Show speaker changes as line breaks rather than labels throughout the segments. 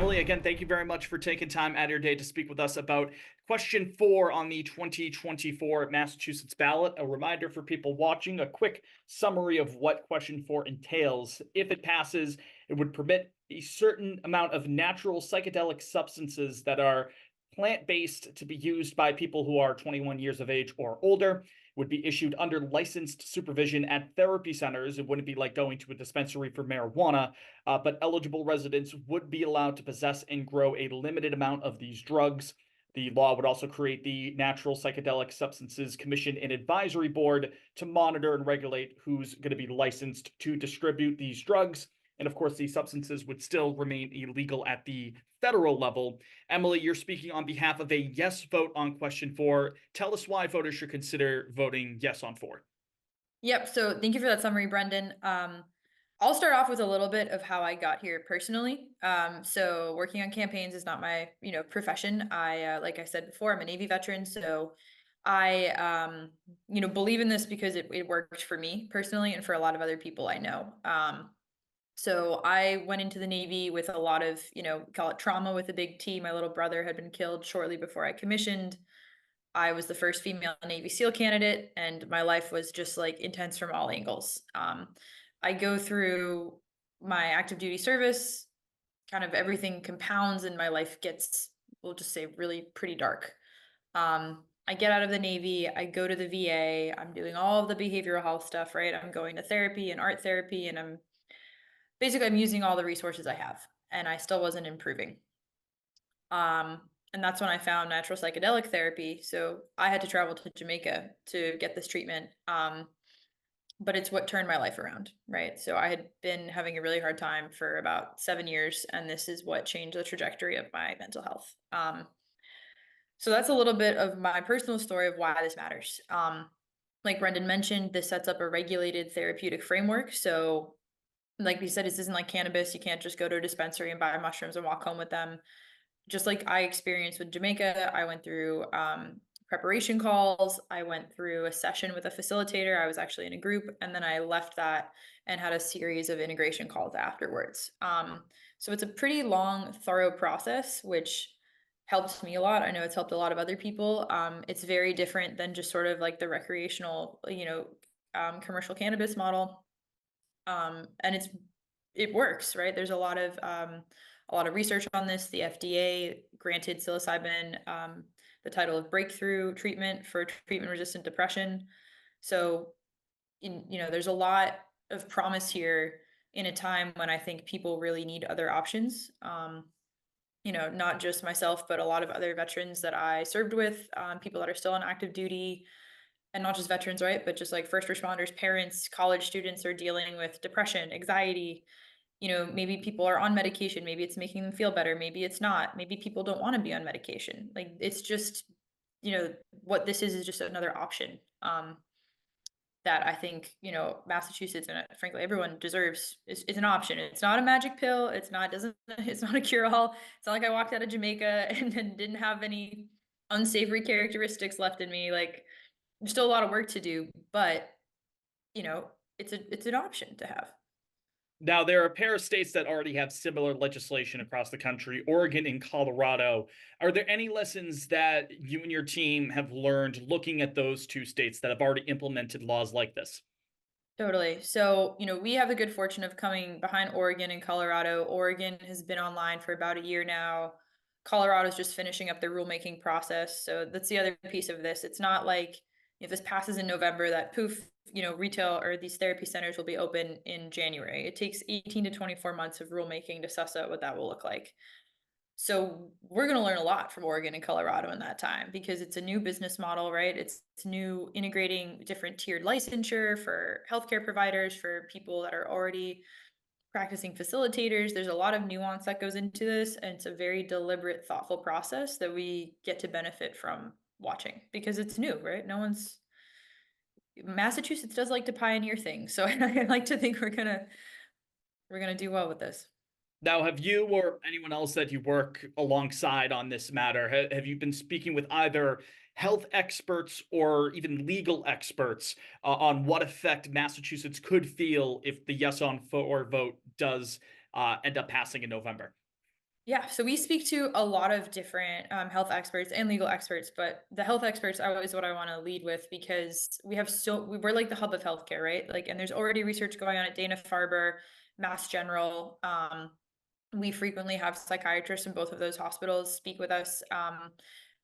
Emily, again, thank you very much for taking time out of your day to speak with us about question 4 on the 2024 Massachusetts ballot. A reminder for people watching, a quick summary of what question 4 entails. If it passes, it would permit a certain amount of natural psychedelic substances that are plant-based to be used by people who are 21 years of age or older. Would be issued under licensed supervision at therapy centers. It wouldn't be like going to a dispensary for marijuana, but eligible residents would be allowed to possess and grow a limited amount of these drugs. The law would also create the Natural Psychedelic Substances Commission and Advisory Board to monitor and regulate who's going to be licensed to distribute these drugs. And of course, these substances would still remain illegal at the federal level. Emily, you're speaking on behalf of a yes vote on question 4. Tell us why voters should consider voting yes on 4.
Yep. So thank you for that summary, Brendan. I'll start off with a little bit of how I got here personally. So working on campaigns is not my, profession. Like I said before, I'm a Navy veteran. So I, believe in this because it worked for me personally and for a lot of other people I know. So I went into the Navy with a lot of, call it trauma with a big T. My little brother had been killed shortly before I commissioned. I was the first female Navy SEAL candidate, and my life was just like intense from all angles. I go through my active duty service, kind of everything compounds, and my life gets, we'll just say, really pretty dark. I get out of the Navy, I go to the VA, I'm doing all of the behavioral health stuff, right? I'm going to therapy and art therapy, and I'm using all the resources I have, and I still wasn't improving. And that's when I found natural psychedelic therapy. So I had to travel to Jamaica to get this treatment. But it's what turned my life around, right? So I had been having a really hard time for about 7 years, and this is what changed the trajectory of my mental health. So that's a little bit of my personal story of why this matters. Like Brendan mentioned, this sets up a regulated therapeutic framework. So like we said, this isn't like cannabis. You can't just go to a dispensary and buy mushrooms and walk home with them. Just like I experienced with Jamaica, I went through preparation calls. I went through a session with a facilitator. I was actually in a group, and then I left that and had a series of integration calls afterwards. So it's a pretty long, thorough process, which helped me a lot. I know it's helped a lot of other people. It's very different than just sort of like the recreational, commercial cannabis model. And it works, right? There's a lot of research on this. The FDA granted psilocybin the title of breakthrough treatment for treatment-resistant depression. So, there's a lot of promise here in a time when I think people really need other options. Not just myself, but a lot of other veterans that I served with, people that are still on active duty, and not just veterans, right? But just like first responders, parents, college students are dealing with depression, anxiety. Maybe people are on medication, maybe it's making them feel better, maybe it's not, maybe people don't want to be on medication. Like it's just, what this is just another option that I think, Massachusetts and frankly everyone deserves is an option. It's not a magic pill, it's not a cure all. It's not like I walked out of Jamaica and then didn't have any unsavory characteristics left in me. Like there's still a lot of work to do, but it's an option to have.
Now, there are a pair of states that already have similar legislation across the country, Oregon and Colorado. Are there any lessons that you and your team have learned looking at those two states that have already implemented laws like this?
Totally. So, we have the good fortune of coming behind Oregon and Colorado. Oregon has been online for about a year now. Colorado's just finishing up the rulemaking process. So that's the other piece of this. It's not like if this passes in November that poof, retail or these therapy centers will be open in January. It takes 18 to 24 months of rulemaking to suss out what that will look like. So we're going to learn a lot from Oregon and Colorado in that time because it's a new business model, right? It's new integrating different tiered licensure for healthcare providers, for people that are already practicing facilitators. There's a lot of nuance that goes into this, and it's a very deliberate, thoughtful process that we get to benefit from watching because it's new, right? Massachusetts does like to pioneer things. So I like to think we're gonna do well with this.
Now, have you or anyone else that you work alongside on this matter, have you been speaking with either health experts or even legal experts on what effect Massachusetts could feel if the yes on 4 vote does end up passing in November?
Yeah, so we speak to a lot of different health experts and legal experts, but the health experts are always what I want to lead with because we're like the hub of healthcare, right? Like, and there's already research going on at Dana-Farber, Mass General. We frequently have psychiatrists in both of those hospitals speak with us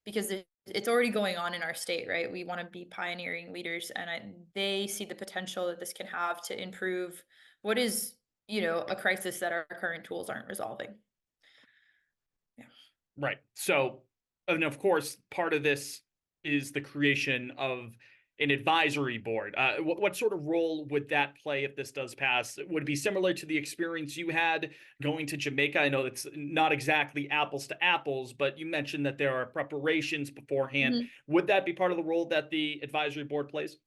because it's already going on in our state, right? We want to be pioneering leaders, and they see the potential that this can have to improve what is, a crisis that our current tools aren't resolving. Yeah.
Right. So, and of course, part of this is the creation of an advisory board. What sort of role would that play if this does pass? Would it be similar to the experience you had going to Jamaica? I know it's not exactly apples to apples, but you mentioned that there are preparations beforehand.
Mhm.
Would that be part of the role that the advisory board plays?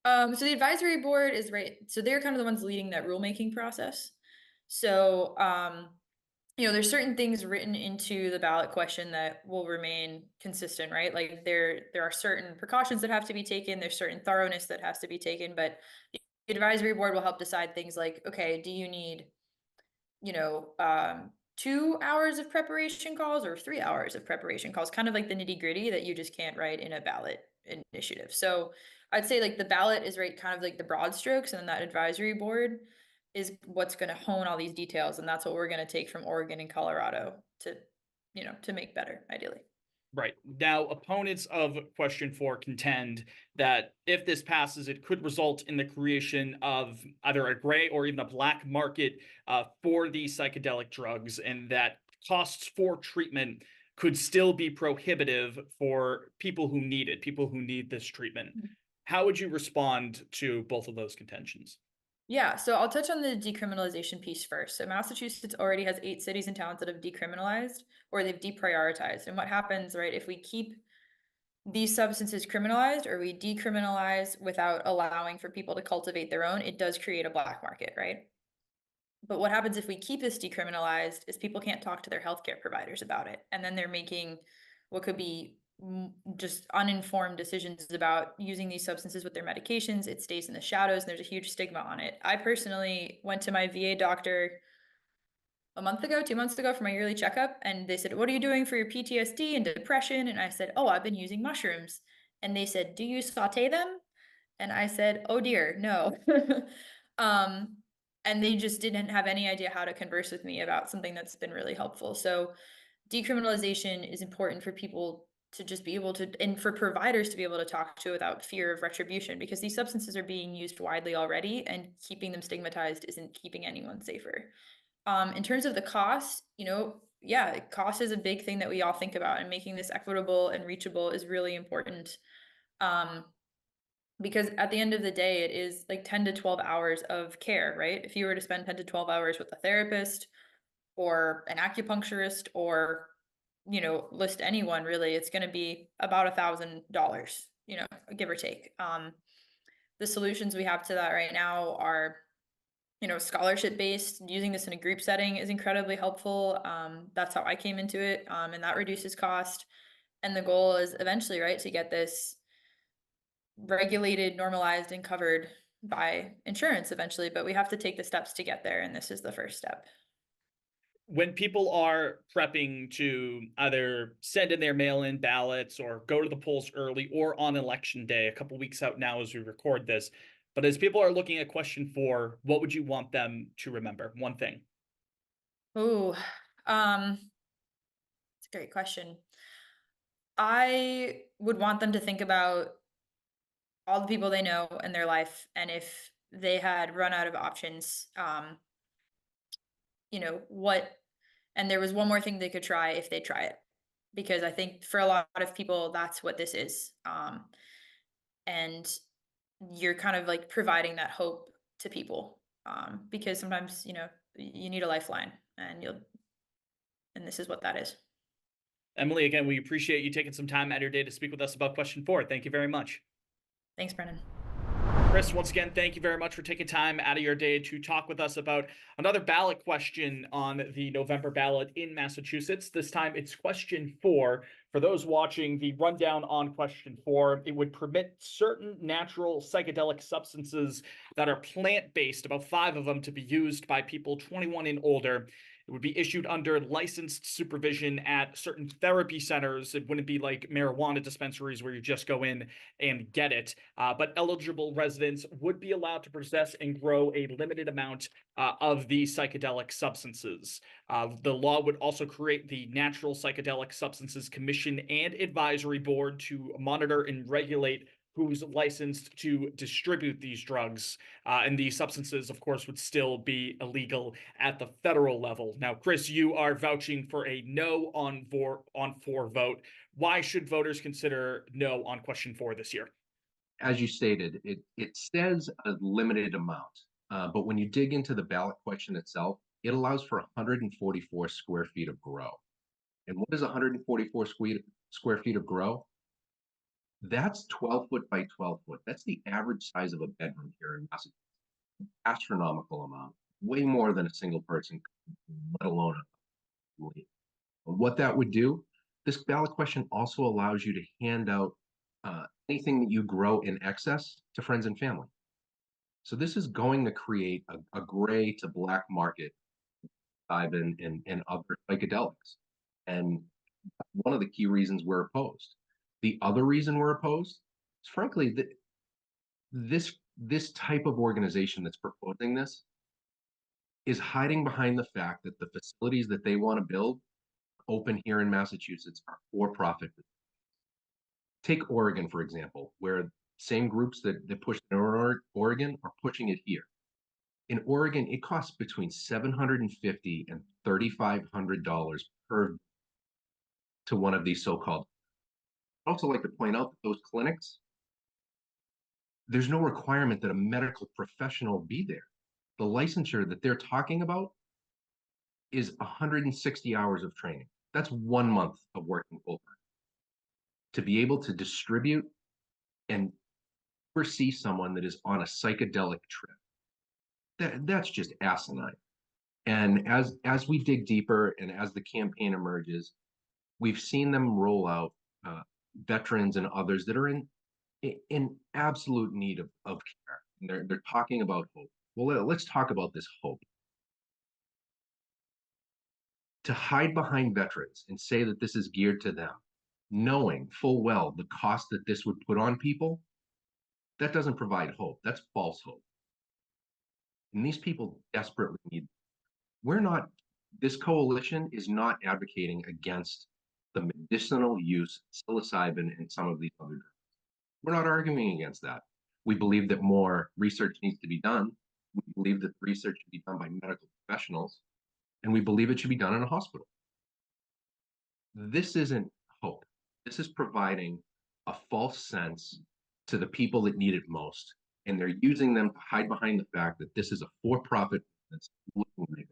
So the advisory board is right. So they're kind of the ones leading that rulemaking process. So, there's certain things written into the ballot question that will remain consistent, right? Like there are certain precautions that have to be taken. There's certain thoroughness that has to be taken, but the advisory board will help decide things like, okay, do you need 2 hours of preparation calls or 3 hours of preparation calls, kind of like the nitty gritty that you just can't write in a ballot initiative. So I'd say like the ballot is right, kind of like the broad strokes, and then that advisory board is what's going to hone all these details. And that's what we're going to take from Oregon and Colorado to make better, ideally.
Right. Now, opponents of question four contend that if this passes, it could result in the creation of either a gray or even a black market for these psychedelic drugs, and that costs for treatment could still be prohibitive for people who need it, people who need this treatment. How would you respond to both of those contentions?
Yeah, so I'll touch on the decriminalization piece first. So Massachusetts already has 8 cities and towns that have decriminalized or they've deprioritized. And what happens, right, if we keep these substances criminalized or we decriminalize without allowing for people to cultivate their own, it does create a black market, right? But what happens if we keep this decriminalized is people can't talk to their healthcare providers about it. And then they're making what could be just uninformed decisions about using these substances with their medications. It stays in the shadows and there's a huge stigma on it. I personally went to my VA doctor a month ago, 2 months ago for my yearly checkup. And they said, "What are you doing for your PTSD and depression?" And I said, "Oh, I've been using mushrooms." And they said, "Do you saute them?" And I said, "Oh dear, no." um, and they just didn't have any idea how to converse with me about something that's been really helpful. So decriminalization is important for people to just be able to, and for providers to be able to talk to without fear of retribution, because these substances are being used widely already, and keeping them stigmatized isn't keeping anyone safer. In terms of the cost, yeah, cost is a big thing that we all think about, and making this equitable and reachable is really important. Um, because at the end of the day, it is like 10 to 12 hours of care, right? If you were to spend 10 to 12 hours with a therapist or an acupuncturist or, list anyone really, it's going to be about $1,000, give or take. The solutions we have to that right now are, scholarship based. Using this in a group setting is incredibly helpful. That's how I came into it, and that reduces cost. And the goal is eventually, right, to get this regulated, normalized, and covered by insurance eventually. But we have to take the steps to get there, and this is the first step.
When people are prepping to either send in their mail-in ballots or go to the polls early or on election day, a couple weeks out now as we record this, but as people are looking at question four, what would you want them to remember? One thing.
Oh, it's a great question. I would want them to think about all the people they know in their life, and if they had run out of options, what, and there was one more thing they could try if they try it, because I think for a lot of people that's what this is. And you're kind of like providing that hope to people, because sometimes you need a lifeline, and this is what that is.
Emily, again, we appreciate you taking some time out of your day to speak with us about question four. Thank you very much.
Thanks, Brennan.
Chris, once again, thank you very much for taking time out of your day to talk with us about another ballot question on the November ballot in Massachusetts. This time it's question four. For those watching, the rundown on question four, it would permit certain natural psychedelic substances that are plant-based, about 5 of them, to be used by people 21 and older. It would be issued under licensed supervision at certain therapy centers. It wouldn't be like marijuana dispensaries where you just go in and get it. But eligible residents would be allowed to possess and grow a limited amount of these psychedelic substances. The law would also create the Natural Psychedelic Substances Commission and Advisory Board to monitor and regulate who's licensed to distribute these drugs. And these substances, of course, would still be illegal at the federal level. Now, Chris, you are vouching for a no on four vote. Why should voters consider no on question 4 this year?
As you stated, it says a limited amount, but when you dig into the ballot question itself, it allows for 144 square feet of grow. And what is 144 square feet of grow? That's 12 foot by 12 foot. That's the average size of a bedroom here in Massachusetts. Astronomical amount, way more than a single person, let alone a family. What that would do, this ballot question also allows you to hand out anything that you grow in excess to friends and family. So this is going to create a gray to black market and other psychedelics. And one of the key reasons we're opposed. The other reason we're opposed is frankly that this type of organization that's proposing this is hiding behind the fact that the facilities that they want to build open here in Massachusetts are for-profit. Take Oregon, for example, where same groups that push in Oregon are pushing it here. In Oregon, it costs between $750 and $3,500 per to one of these so-called. I'd also like to point out that those clinics, there's no requirement that a medical professional be there. The licensure that they're talking about is 160 hours of training. That's 1 month of working full time. To be able to distribute and foresee someone that is on a psychedelic trip, that's just asinine. And as we dig deeper and as the campaign emerges, we've seen them roll out veterans and others that are in absolute need of care. And they're talking about hope. Well, let's talk about this hope. To hide behind veterans and say that this is geared to them, knowing full well the cost that this would put on people, that doesn't provide hope. That's false hope. And these people desperately need. This coalition is not advocating against the medicinal use of psilocybin and some of these other drugs. We're not arguing against that. We believe that more research needs to be done. We believe that research should be done by medical professionals, and we believe it should be done in a hospital. This isn't hope. This is providing a false sense to the people that need it most, and they're using them to hide behind the fact that this is a for-profit that's looking like.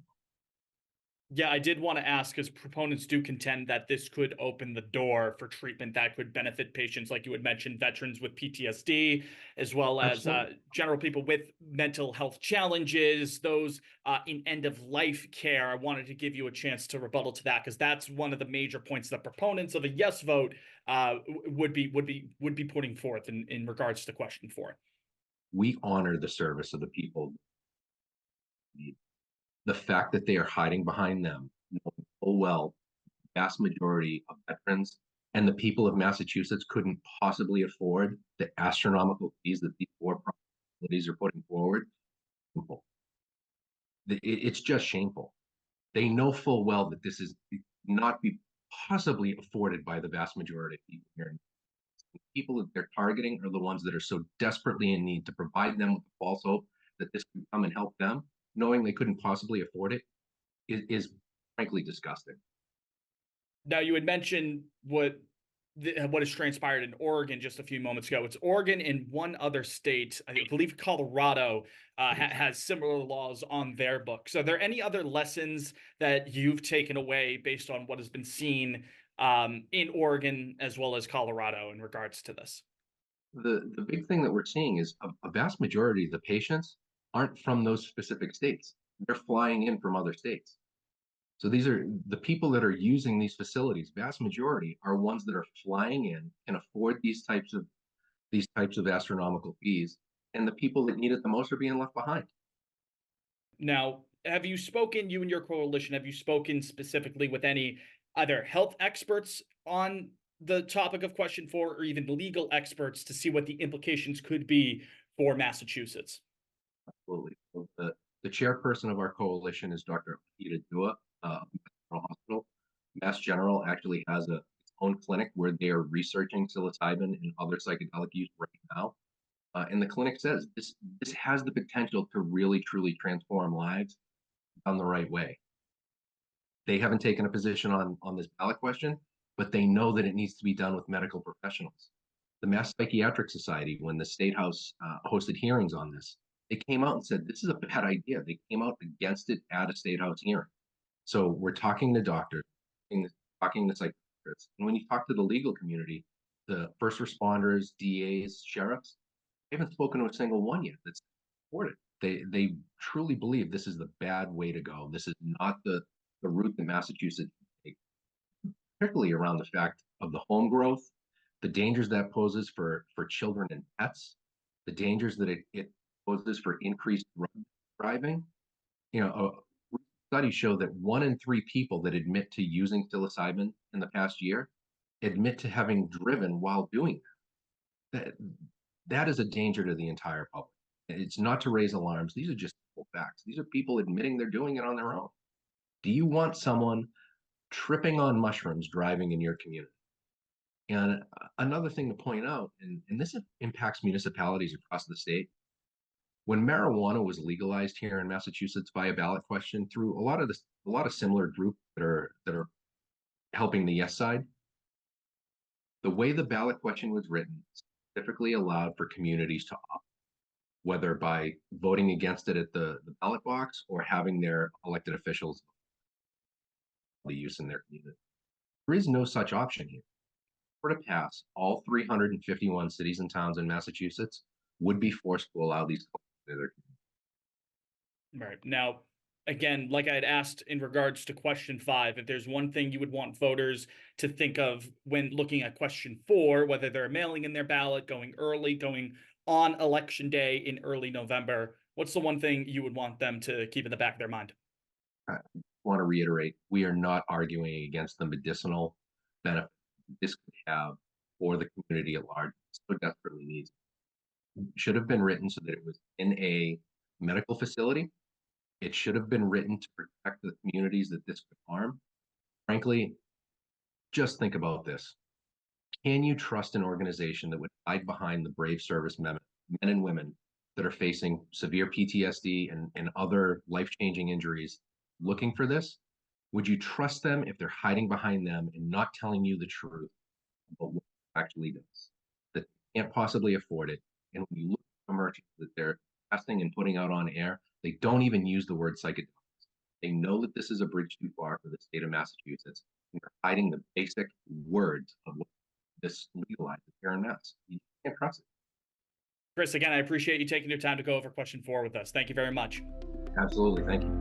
Yeah, I did want to ask, because proponents do contend that this could open the door for treatment that could benefit patients, like you had mentioned, veterans with PTSD, as well as general people with mental health challenges, those in end-of-life care. I wanted to give you a chance to rebuttal to that, because that's one of the major points that proponents of a yes vote would be putting forth in regards to question 4.
We honor the service of the people. The fact that they are hiding behind them, knowing full well, the vast majority of veterans and the people of Massachusetts couldn't possibly afford the astronomical fees that these for-profit facilities are putting forward. It's just shameful. They know full well that this is not be possibly afforded by the vast majority of people here. The people that they're targeting are the ones that are so desperately in need to provide them with the false hope that this can come and help them, knowing they couldn't possibly afford it, is frankly disgusting.
Now, you had mentioned what has transpired in Oregon just a few moments ago. It's Oregon and one other state, I believe Colorado, has similar laws on their books. Are there any other lessons that you've taken away based on what has been seen in Oregon as well as Colorado in regards to this?
The big thing that we're seeing is a vast majority of the patients aren't from those specific states. They're flying in from other states. So these are the people that are using these facilities. Vast majority are ones that are flying in, can afford these types of astronomical fees, and the people that need it the most are being left behind.
Now, have you spoken, you and your coalition, have you spoken specifically with any either health experts on the topic of question 4 or even legal experts to see what the implications could be for Massachusetts?
Absolutely. So the chairperson of our coalition is Dr. Ida Dua, General Hospital. Mass General actually has its own clinic where they are researching psilocybin and other psychedelic use right now. And the clinic says this has the potential to really truly transform lives done the right way. They haven't taken a position on this ballot question, but they know that it needs to be done with medical professionals. The Mass Psychiatric Society, when the State House hosted hearings on this, they came out and said this is a bad idea. They came out against it at a State House hearing. So we're talking to doctors, talking to psychiatrists, and when you talk to the legal community, the first responders, DAs, sheriffs, they haven't spoken to a single one yet that's supported. They truly believe this is the bad way to go. This is not the route that Massachusetts take, particularly around the fact of the home growth, the dangers that poses for children and pets, the dangers that it poses for increased driving. You know, studies show that 1 in 3 people that admit to using psilocybin in the past year admit to having driven while doing that. That is a danger to the entire public. It's not to raise alarms. These are just facts. These are people admitting they're doing it on their own. Do you want someone tripping on mushrooms driving in your community? And another thing to point out, and this impacts municipalities across the state, when marijuana was legalized here in Massachusetts by a ballot question through a lot of similar groups that are helping the yes side, the way the ballot question was written specifically allowed for communities to opt, whether by voting against it at the ballot box or having their elected officials the use in their community. There is no such option here. If it were to pass, all 351 cities and towns in Massachusetts would be forced to allow these in their community.
Right. Now, again, like I had asked in regards to question 5, if there's one thing you would want voters to think of when looking at question 4, whether they're mailing in their ballot, going early, going on election day in early November, what's the one thing you would want them to keep in the back of their mind?
I want to reiterate, we are not arguing against the medicinal benefit this could have for the community at large. So desperately needs. It should have been written so that it was in a medical facility. It should have been written to protect the communities that this could harm. Frankly, just think about this. Can you trust an organization that would hide behind the brave service men and women that are facing severe PTSD and other life-changing injuries looking for this? Would you trust them if they're hiding behind them and not telling you the truth about what it actually does? That they can't possibly afford it. And when you look at commercials that they're testing and putting out on air, they don't even use the word psychedelics. They know that this is a bridge too far for the state of Massachusetts, and they're hiding the basic words of what this legalizes here in Mass. You can't trust it.
Chris, again, I appreciate you taking your time to go over question 4 with us. Thank you very much.
Absolutely. Thank you.